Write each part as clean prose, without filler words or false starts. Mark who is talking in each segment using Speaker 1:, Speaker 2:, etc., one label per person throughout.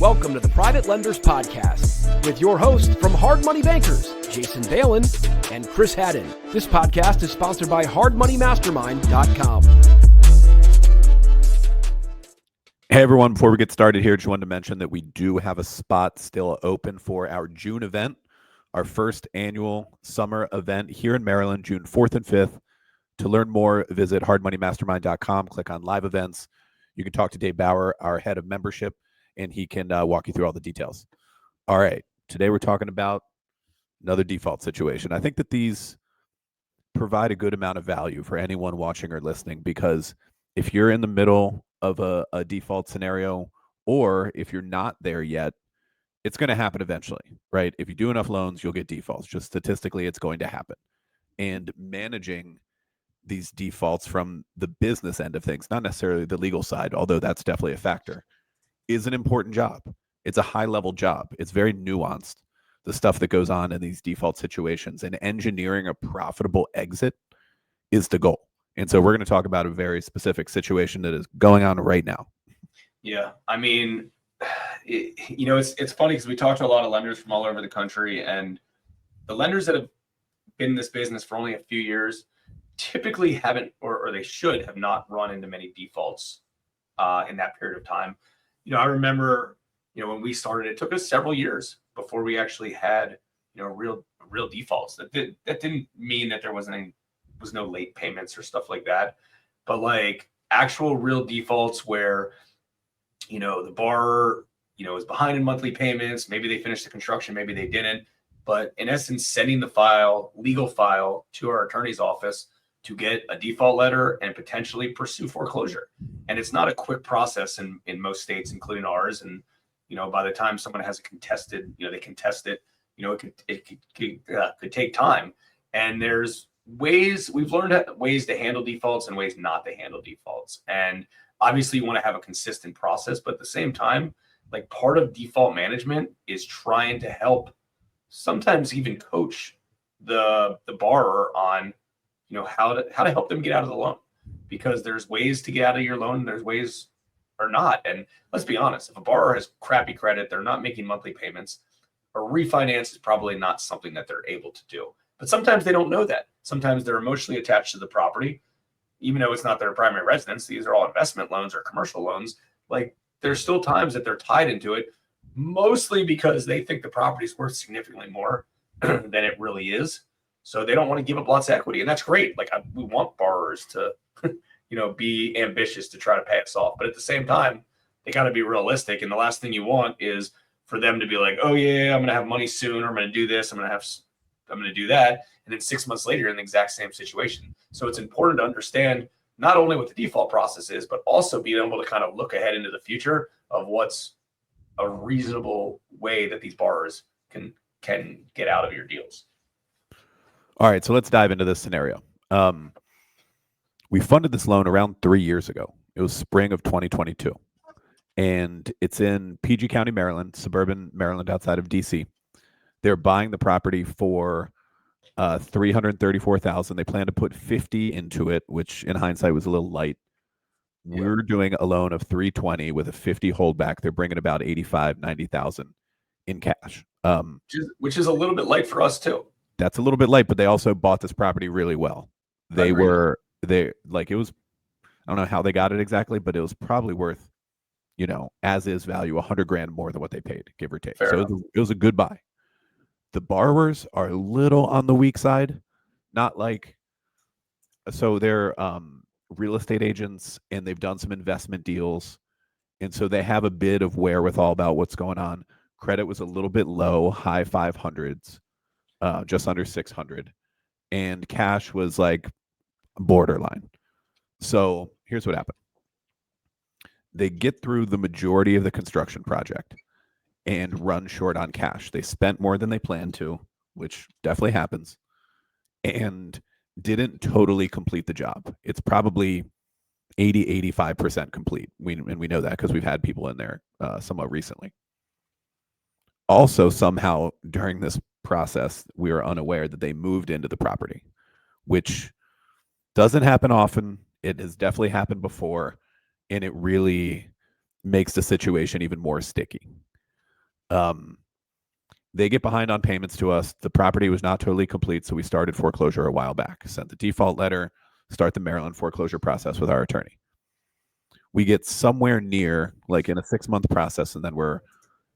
Speaker 1: Welcome to the Private Lenders Podcast with your hosts from Hard Money Bankers, Jason Balin and Chris Haddon. This podcast is sponsored by hardmoneymastermind.com.
Speaker 2: Hey everyone, before we get started here, just wanted to mention that we do have a spot still open for our June event, our first annual summer event here in Maryland, June 4th and 5th. To learn more, visit hardmoneymastermind.com, click on live events. You can talk to Dave Bauer, our head of membership, and he can walk you through all the details. All right, today we're talking about another default situation. I think that these provide a good amount of value for anyone watching or listening, because if you're in the middle of a default scenario, or if you're not there yet, it's going to happen eventually, right? If you do enough loans, you'll get defaults. Just statistically, it's going to happen. And managing these defaults from the business end of things, not necessarily the legal side, although that's definitely a factor, is an important job. It's a high-level job. It's very nuanced, the stuff that goes on in these default situations, and engineering a profitable exit is the goal. And so we're going to talk about a very specific situation that is going on right now.
Speaker 3: Yeah, I mean, it's funny because we talk to a lot of lenders from all over the country, and the lenders that have been in this business for only a few years typically haven't, or they should have not run into many defaults in that period of time. I remember, when we started, it took us several years before we actually had, real defaults. That didn't mean that there was no late payments or stuff like that, but like actual real defaults where, the borrower, is behind in monthly payments. Maybe they finished the construction, maybe they didn't, but in essence, sending the legal file to our attorney's office to get a default letter and potentially pursue foreclosure. And it's not a quick process in most states, including ours. And, by the time someone has a contested, they contest it, it could take time. And there's we've learned ways to handle defaults and ways not to handle defaults. And obviously you want to have a consistent process, but at the same time, like part of default management is trying to help, sometimes even coach the borrower on, how to help them get out of the loan, because there's ways to get out of your loan. There's ways or not. And let's be honest, if a borrower has crappy credit, they're not making monthly payments, a refinance is probably not something that they're able to do. But sometimes they don't know that. Sometimes they're emotionally attached to the property, even though it's not their primary residence. These are all investment loans or commercial loans. Like there's still times that they're tied into it, mostly because they think the property is worth significantly more than it really is. So they don't want to give up lots of equity, and that's great. Like we want borrowers to, be ambitious to try to pay us off, but at the same time, they got to be realistic. And the last thing you want is for them to be like, "Oh yeah, I'm going to have money soon, or I'm going to do this, I'm going to do that," and then 6 months later, you're in the exact same situation. So it's important to understand not only what the default process is, but also being able to kind of look ahead into the future of what's a reasonable way that these borrowers can get out of your deals.
Speaker 2: All right, so let's dive into this scenario. We funded this loan around 3 years ago. It was spring of 2022. And it's in PG County, Maryland, suburban Maryland, outside of DC. They're buying the property for $334,000. They plan to put $50,000 into it, which in hindsight was a little light. Yeah. We're doing a loan of $320,000 with a $50,000 holdback. They're bringing about $85,000, $90,000 in cash.
Speaker 3: Which is a little bit light for us too.
Speaker 2: That's a little bit light, but they also bought this property really well. It was, I don't know how they got it exactly, but it was probably worth, as is value, $100,000 more than what they paid, give or take.
Speaker 3: Fair enough.
Speaker 2: It was a good buy. The borrowers are a little on the weak side, so they're real estate agents, and they've done some investment deals. And so they have a bit of wherewithal about what's going on. Credit was a little bit low, high 500s. Just under 600, and cash was like borderline. So here's what happened. They get through the majority of the construction project and run short on cash. They spent more than they planned to, which definitely happens, and didn't totally complete the job. It's probably 85% complete. We know that because we've had people in there somewhat recently. Also, somehow during this process, we were unaware that they moved into the property, which doesn't happen often. It has definitely happened before, and it really makes the situation even more sticky. They get behind on payments to us. The property was not totally complete, so we started foreclosure a while back. Sent the default letter, start the Maryland foreclosure process with our attorney. We get somewhere near, like in a 6-month process, and then we're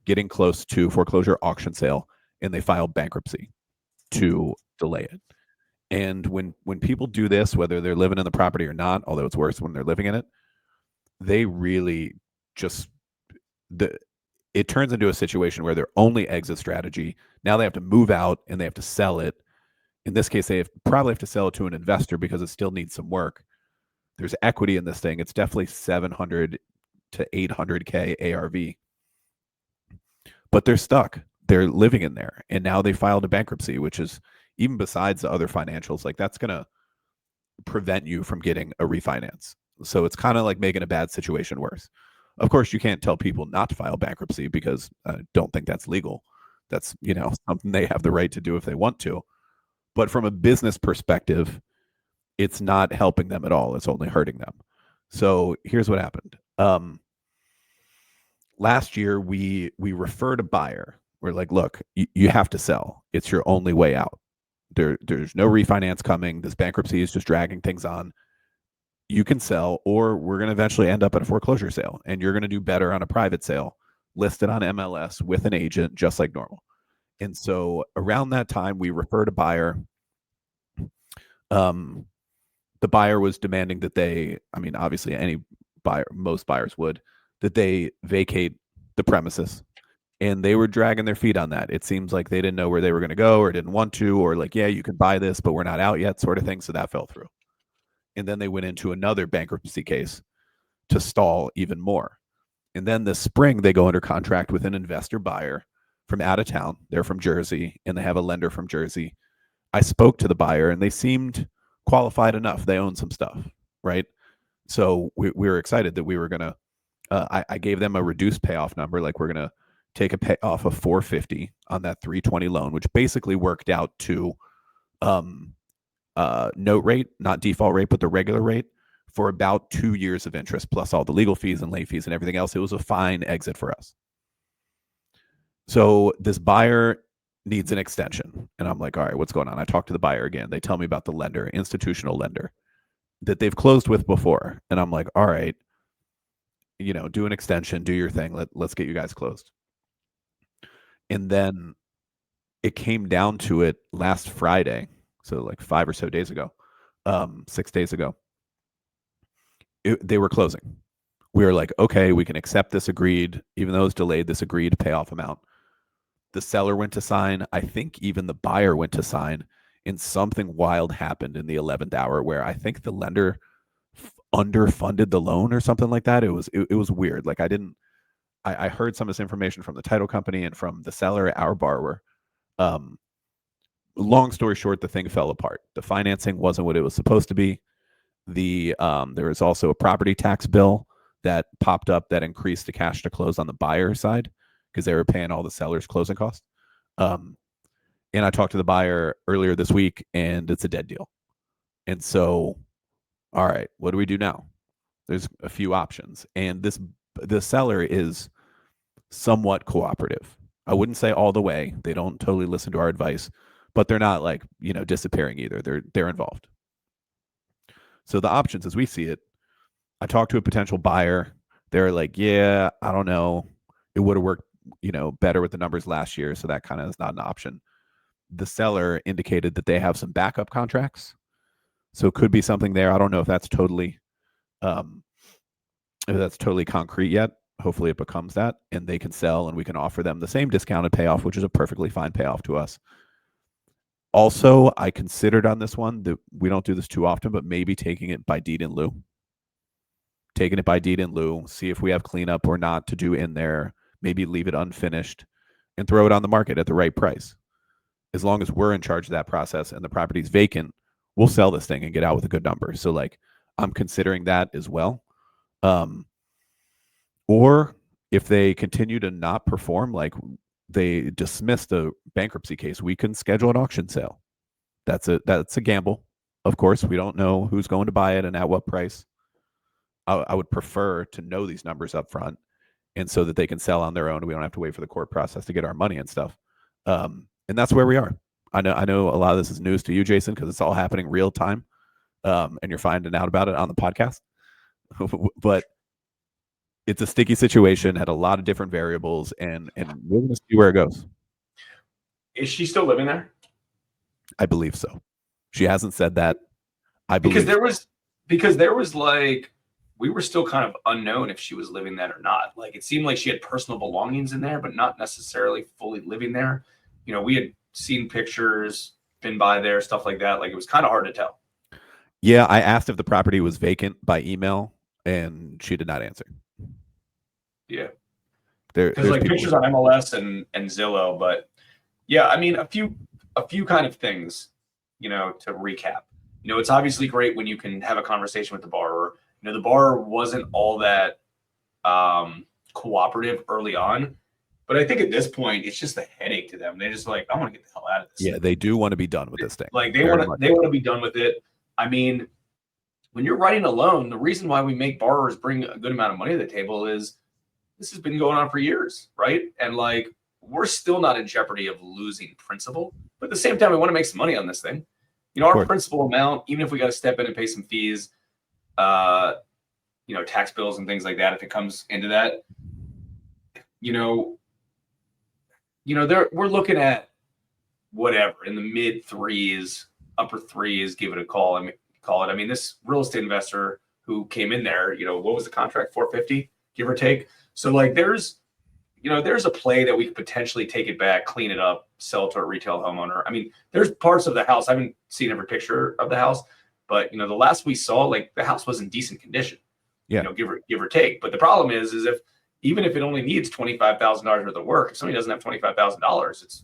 Speaker 2: getting close to foreclosure auction sale, and they file bankruptcy to delay it. And when people do this, whether they're living in the property or not, although it's worse when they're living in it, they really just it turns into a situation where their only exit strategy, now they have to move out and they have to sell it. In this case, they probably have to sell it to an investor because it still needs some work. There's equity in this thing. It's definitely 700 to 800K ARV. But they're stuck. They're living in there. And now they filed a bankruptcy, which is, even besides the other financials, like that's going to prevent you from getting a refinance. So it's kind of like making a bad situation worse. Of course, you can't tell people not to file bankruptcy because I don't think that's legal. That's, something they have the right to do if they want to. But from a business perspective, it's not helping them at all. It's only hurting them. So here's what happened. Last year, we referred a buyer. We're like, look, you have to sell. It's your only way out. There's no refinance coming. This bankruptcy is just dragging things on. You can sell, or we're going to eventually end up at a foreclosure sale, and you're going to do better on a private sale listed on MLS with an agent, just like normal. And so around that time, we referred a buyer. The buyer was demanding that they, obviously any buyer, most buyers would, that they vacate the premises. And they were dragging their feet on that. It seems like they didn't know where they were going to go or didn't want to, or like, yeah, you can buy this, but we're not out yet, sort of thing. So that fell through. And then they went into another bankruptcy case to stall even more. And then this spring, they go under contract with an investor buyer from out of town. They're from Jersey, and they have a lender from Jersey. I spoke to the buyer, and they seemed qualified enough. They own some stuff, right? So we were excited that we were going to, I gave them a reduced payoff number. Like, we're going to take a payoff of $450 on that $320 loan, which basically worked out to note rate, not default rate, but the regular rate, for about 2 years of interest, plus all the legal fees and late fees and everything else. It was a fine exit for us. So this buyer needs an extension. And I'm like, all right, what's going on? I talked to the buyer again. They tell me about the lender, institutional lender, that they've closed with before. And I'm like, all right, do an extension, do your thing. Let's get you guys closed. And then it came down to it last Friday. So like 5 or so days ago, 6 days ago, they were closing. We were like, okay, we can accept this agreed, even though it's delayed, this agreed payoff amount. The seller went to sign. I think even the buyer went to sign, and something wild happened in the 11th hour where I think the lender underfunded the loan or something like that. It was weird. Like, I heard some of this information from the title company and from the seller, our borrower. Long story short, the thing fell apart. The financing wasn't what it was supposed to be. There was also a property tax bill that popped up that increased the cash to close on the buyer side because they were paying all the seller's closing costs. And I talked to the buyer earlier this week, and it's a dead deal. And so, all right, what do we do now? There's a few options, and the seller is somewhat cooperative. I wouldn't say all the way. They don't totally listen to our advice, but they're not like, disappearing either. They're involved. So the options as we see it, I talked to a potential buyer. They're like, yeah, I don't know. It would have worked, better with the numbers last year. So that kind of is not an option. The seller indicated that they have some backup contracts. So it could be something there. I don't know if that's totally concrete yet. Hopefully it becomes that, and they can sell, and we can offer them the same discounted payoff, which is a perfectly fine payoff to us. Also, I considered on this one that we don't do this too often, but maybe taking it by deed in lieu. Taking it by deed in lieu, see if we have cleanup or not to do in there, maybe leave it unfinished and throw it on the market at the right price. As long as we're in charge of that process and the property's vacant, we'll sell this thing and get out with a good number. So like, I'm considering that as well. Or if they continue to not perform, like they dismiss the bankruptcy case, we can schedule an auction sale. That's a gamble. Of course, we don't know who's going to buy it and at what price. I would prefer to know these numbers up front and so that they can sell on their own. We don't have to wait for the court process to get our money and stuff. And that's where we are. I know a lot of this is news to you, Jason, because it's all happening real time, and you're finding out about it on the podcast. But it's a sticky situation, had a lot of different variables, and we're going to see where it goes.
Speaker 3: Is she still living there?
Speaker 2: I believe so. She hasn't said that. I believe
Speaker 3: because there was like, we were still kind of unknown if she was living there or not. Like, it seemed like she had personal belongings in there, but not necessarily fully living there. You know, we had seen pictures, been by there, stuff like that. Like, it was kind of hard to tell.
Speaker 2: Yeah, I asked if the property was vacant by email, and she did not answer.
Speaker 3: Yeah.
Speaker 2: There's
Speaker 3: like pictures on MLS and Zillow, but yeah, I mean, a few kind of things, you know, to recap. You know, it's obviously great when you can have a conversation with the borrower. You know, the borrower wasn't all that cooperative early on, but I think at this point it's just a headache to them. They're just like, I want to get the hell out of this.
Speaker 2: Yeah, they do want to be done with this thing.
Speaker 3: Like they want to be done with it. I mean, when you're writing a loan, the reason why we make borrowers bring a good amount of money to the table is this has been going on for years, right? And like, we're still not in jeopardy of losing principal, but at the same time, we want to make some money on this thing. You know, our principal amount, even if we got to step in and pay some fees, you know, tax bills and things like that, if it comes into that, we're looking at whatever in the mid threes, upper threes, give it a call. I mean, this real estate investor who came in there, you know, what was the contract? 450, give or take. So like, there's a play that we could potentially take it back, clean it up, sell it to a retail homeowner. I mean, there's parts of the house. I haven't seen every picture of the house, but you know, the last we saw, like the house was in decent condition. Yeah. You know, give or take. But the problem is even if it only needs $25,000 worth of work, if somebody doesn't have $25,000, it's,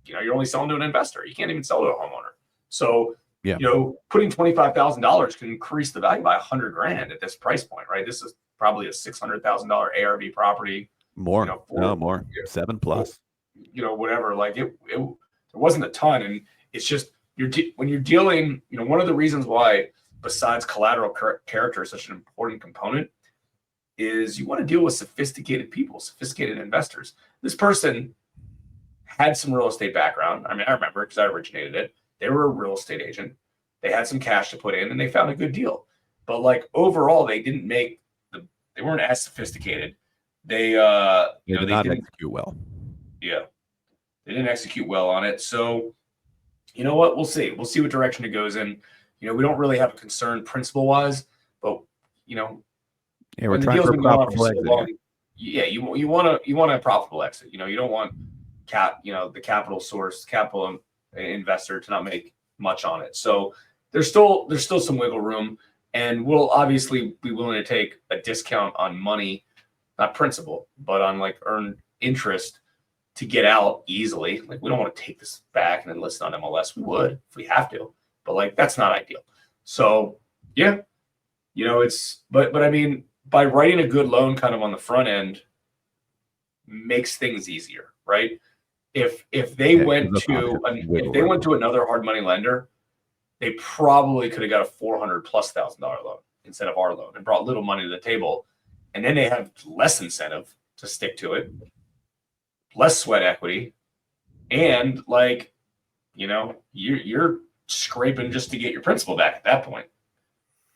Speaker 3: you know, you're only selling to an investor. You can't even sell to a homeowner. So, you know, putting $25,000 can increase the value by $100,000 at this price point, right? This is probably a $600,000 ARV property.
Speaker 2: More, you know, more, 7+.
Speaker 3: You know, whatever. Like it wasn't a ton, and it's just when you're dealing. You know, one of the reasons why, besides collateral character is such an important component, is you want to deal with sophisticated people, sophisticated investors. This person had some real estate background. I mean, I remember because I originated it. They were a real estate agent. They had some cash to put in, and they found a good deal. But like overall, they weren't as sophisticated. They didn't
Speaker 2: execute well.
Speaker 3: Yeah, they didn't execute well on it. So, you know what? We'll see. We'll see what direction it goes in. You know, we don't really have a concern principle wise, but you know,
Speaker 2: yeah, we're trying for a profitable exit.
Speaker 3: Yeah, you want a profitable exit. You know, you don't want the capital investor to not make much on it. So there's still some wiggle room, and we'll obviously be willing to take a discount on money. Not principal, but on like earned interest to get out easily. Like we don't want to take this back and then list it on MLS. We would if we have to, but like that's not ideal. So yeah, you know, but I mean, by writing a good loan kind of on the front end makes things easier, right? If they went to another hard money lender, they probably could have got a $400,000+ loan instead of our loan and brought little money to the table. And then they have less incentive to stick to it, less sweat equity, and like, you know, you're scraping just to get your principal back at that point.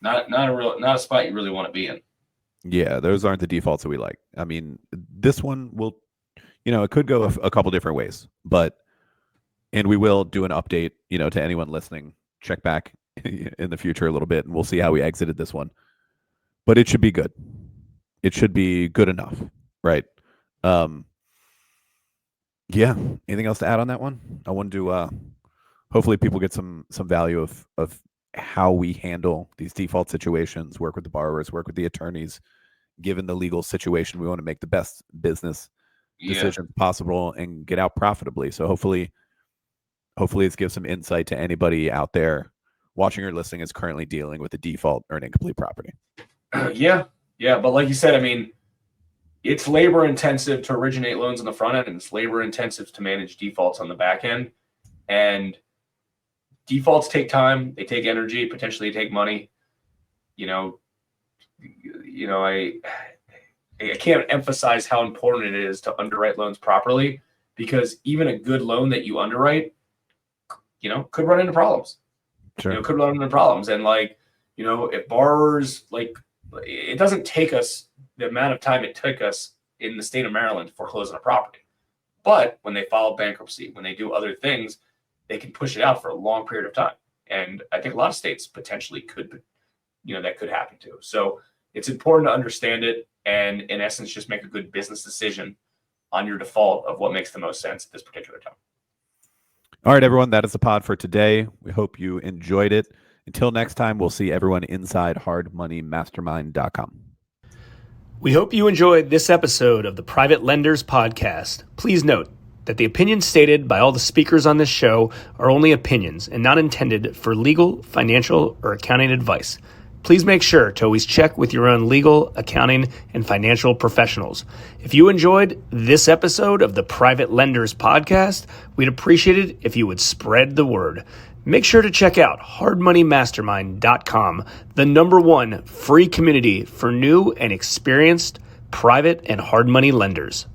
Speaker 3: Not a spot you really want to be in.
Speaker 2: Yeah, those aren't the defaults that we like. I mean, this one will, you know, it could go a couple different ways, and we will do an update, you know, to anyone listening. Check back in the future a little bit, and we'll see how we exited this one. But it should be good. It should be good enough, right? Yeah. Anything else to add on that one? I want to hopefully people get some value of how we handle these default situations, work with the borrowers, work with the attorneys. Given the legal situation, we want to make the best business decisions possible and get out profitably. So hopefully it's gives some insight to anybody out there watching or listening is currently dealing with a default or an incomplete property.
Speaker 3: Yeah, but like you said, I mean, it's labor intensive to originate loans on the front end, and it's labor intensive to manage defaults on the back end. And defaults take time, they take energy, potentially take money. You know, I can't emphasize how important it is to underwrite loans properly, because even a good loan that you underwrite, could run into problems.
Speaker 2: Sure.
Speaker 3: Could run into problems. And if borrowers, it doesn't take us the amount of time it took us in the state of Maryland to foreclose on a property. But when they file bankruptcy, when they do other things, they can push it out for a long period of time. And I think a lot of states potentially could, that could happen too. So it's important to understand it and, in essence, just make a good business decision on your default of what makes the most sense at this particular time.
Speaker 2: All right, everyone, that is the pod for today. We hope you enjoyed it. Until next time, we'll see everyone inside hardmoneymastermind.com.
Speaker 1: We hope you enjoyed this episode of the Private Lenders Podcast. Please note that the opinions stated by all the speakers on this show are only opinions and not intended for legal, financial, or accounting advice. Please make sure to always check with your own legal, accounting, and financial professionals. If you enjoyed this episode of the Private Lenders Podcast, we'd appreciate it if you would spread the word. Make sure to check out hardmoneymastermind.com, the #1 free community for new and experienced private and hard money lenders.